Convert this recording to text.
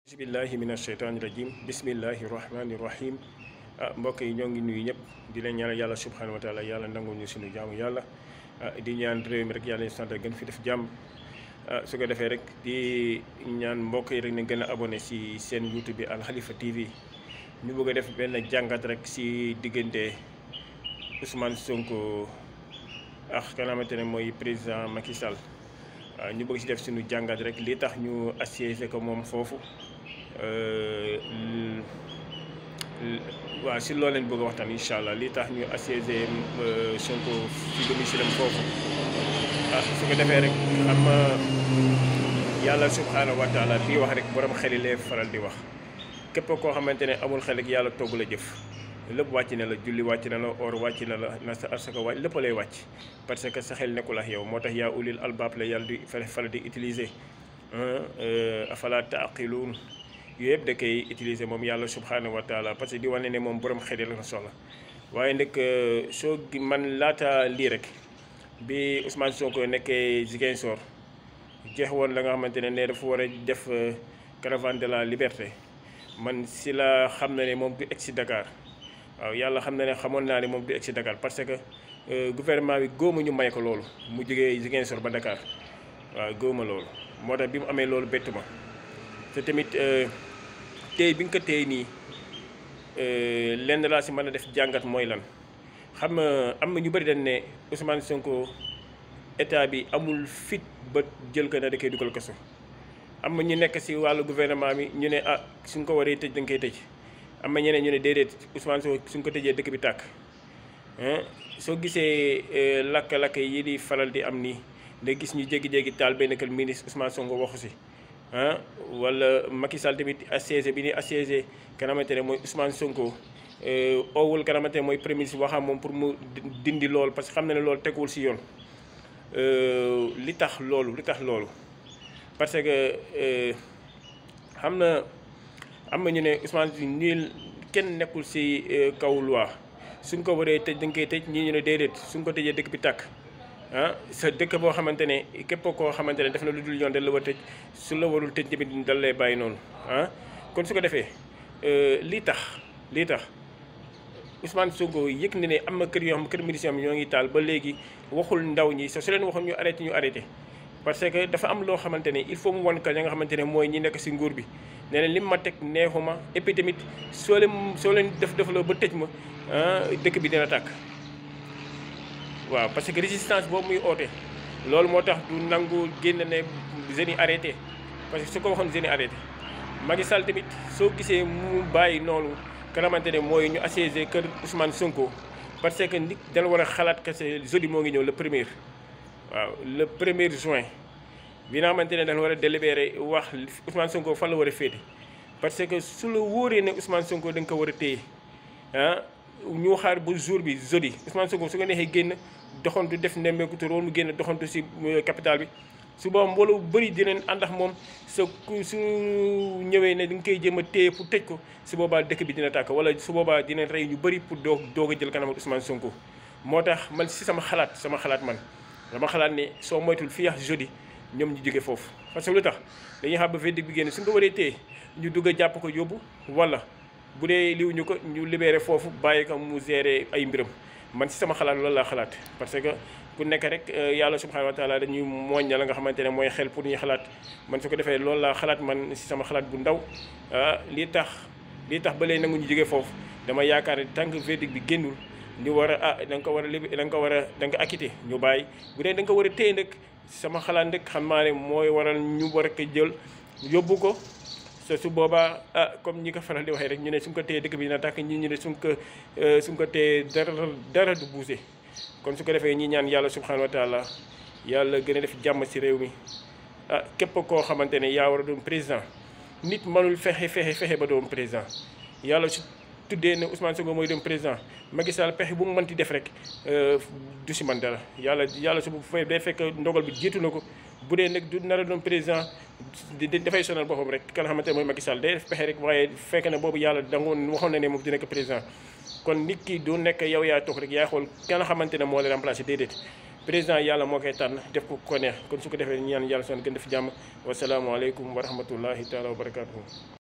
bismillahi min asheytaani rajim bismillahi rahmaani rahim mbokk yi ñoo ngi nuyu ñëpp di leen ñaanal yàlla subhanahu wa taala yàlla nangul ñu suñu jaamu yàlla di ñaan réew mi rek yàlla ñu sant gën fi def jàmm su ko defee rek di ñaan mbokk yi rek ne gën a abonné si seen YouTube bi Al Khalifa TV ñu bëgg a def benn jàngat rek si diggante Ousmane Sonko ak ka nga xamante ne mooy président Macky Sall ñu bëgg si def suñu jàngat rek li tax ñu assiégé ko moom foofu waaw si loolu leen bëgg a waxtaan incha allah li tax ñu assiégé Sonko fi domicile am foofu su ko defee rek xam yàlla subhanahu wa taala bii wax rek borom xel yi lay faral di wax képp koo xamante ne amul xel rek yàlla togg la jëf lépp wàcc na la julli wàcc na la or wàcc na la na sa asaka wàcc lépp lay wàcc parce que sa xel nekkul ak yow moo tax yaa ulil albaab la yàlla di faral di utiliser afala taaqiluun yooyu yëpp da koy utiliser moom yàlla subhanahu wa taala parce que di wane ne moom borom xel la ko soxla waaye nag soo man laata lii rek bi Ousmane Sonko nekkee Ziguinchor jeex woon la nga xamante ne dafa war a def caravane de la liberté man si la xam na ne moom du egg si Dakar waaw yàlla xam na ne xamoon naa ne moom du egg si Dakar parce que gouvernement bi góoma ñu may ko loolu mu jógee Ziguinchor ba Dakar waaw góoma loolu moo tax bi mu amee loolu bett ma te tamit tey bi nga ko tey nii lenn laa si mën a def jàngat mooy lan xam nga am na ñu bëri dañ ne Ousmane Sonko état bi amul fit ba jël ko na da koy dugal kaso am na ñu nekk si wàllu gouvernement bi ñu ne suñ ko waree tëj da nga koy tëj am na ñeneen ñu ne déedéet Ousmane Sonko suñ ko tëjee dëkk bi tàkk soo gisee lakk-lakk yi di faral di am nii nga gis ñu jéggi-jéggi taal benn kër ministre Ousmane Sonko waxu si wala Macky Sall tamit assiégé bi ni assiégé kanamante ne mooy Ousmane Sonko owul kanamante ne mooy premier ministre waxam moom pour mu dindi loolu parce que xam na ne loolu teguwul si yoon li tax loolu parce que xam na am na ñu ne Ousmane nii kenn nekkul si kaw loi suñ ko waree tëj dañ koy tëj ñii ñu ne déedéet suñ ko tëjee dëkk bi tàkk sa dëkk boo xamante ne képp koo xamante ne def na lu dul yoon dañ la war tëj su la warul tëj tamit dal lay bàyyi noonu kon su ko defee lii tax Ousmane Sonko yëg na ne am na kër yoo xam kër ministre ñoo ngi taal ba léegi waxul ndaw ñi su leen waxoon ñu arrêté parce que dafa am loo xamante ne il faut mu wan ka ña nga xamante ne mooy ñi nekk si nguur bi nee na li ma teg neexuma et puis tamit soo leen def la ba tëj ma dëkk bi dina tàkk waaw parce que résistance boobu muy oote loolu moo tax du nangu génn ne jeunes yi arrêté parce que su ko waxoon jeunes yi arrêté Macky Sall tamit soo gisee mu bàyyi noonu ka xamante ne mooy ñu assiégé kër Ousmane Sonko parce que nit dana war a xalaat que jeudi moo ngi ñëw le 1er waaw le 1er juin bi nga xamante ne dafa war a délibéré wax Ousmane Sonko fan la war a féete parce que su la wóoree ne Ousmane Sonko da nga ko war a téye ñu xaar ba jour bi jeudi Ousmane Sonko su ko neexee génn doxantu def nemmeeku tur woon mu génn doxantu si capital bi su boobu mbooloo bu bëri dinañ ànd ak moom su ñëwee ne da nga koy jéem a téye pour tëj ko su boobaa dëkk bi dina tàkk wala su boobaa dinañ rey ñu bëri pour doog a jël kanam Ousmane Sonko moo tax man si sama xalaat man dama xalaat ne soo moytul fii ak jeudi ñoom ñu jóge foofu parce que lu tax dañuy xam ba verdict bi génn suñ ko waree téye ñu dugg a jàpp ko yóbbu wala bu dee liw ñu ko ñu libéré foofu bàyyi ko mu gérer ay mbiram man si sama xalaat loolu laa xalaat parce que ku nekk rek yàlla subhanahu wa taala dañuy mooñ la nga xamante ne mooy xel pour ñuy xalaat man su ko defee loolu laa xalaat man si sama xalaat bu ndaw lii tax ba léegi nangu ñu jógee foofu dama yaakaar ne tant que verdict bi génnul ñu war a da nga ko war a acquitté ñu bàyyi bu dee da nga ko war a téye nag sama xalaat nag xam naa ne mooy waral ñu war a ko jël yóbbu ko su boobaa comme ñi ko faral di waxee rek ñu ne suñ ko téye dëkk bi dina tàkk ñi ñu ne suñ ko téye dara du bougé kon su ko defee ñi ñaan yàlla subhanahu wa taala yàlla gën a def jàmm si réew mi képp koo xamante ne yaa war a doon président nit mënul fexe ba doon président yàlla su tuddee ne Ousmane Sonko mooy doon président Macky Sall pexe bu mu mënti def rek du si man dara yàlla su fay day fekk ndogal bi jiitu na ko bu dee nag du nar a doon président dafay sonal boppam rek ka nga xamante ne mooy Macky Sall day def pexe rek waaye fekk na boobu yàlla dangoon waxoon na ne moom du nekk président kon nit ki du nekk yow yaa toog rek yaa xool ka nga xamante ne moo la remplacé déedéet président yàlla moo koy tànn def ko neex kon su ko defee ñaan yàlla son gën def jàmm wasalaamualeykum wa rahmatullahi taala wa barakatuhu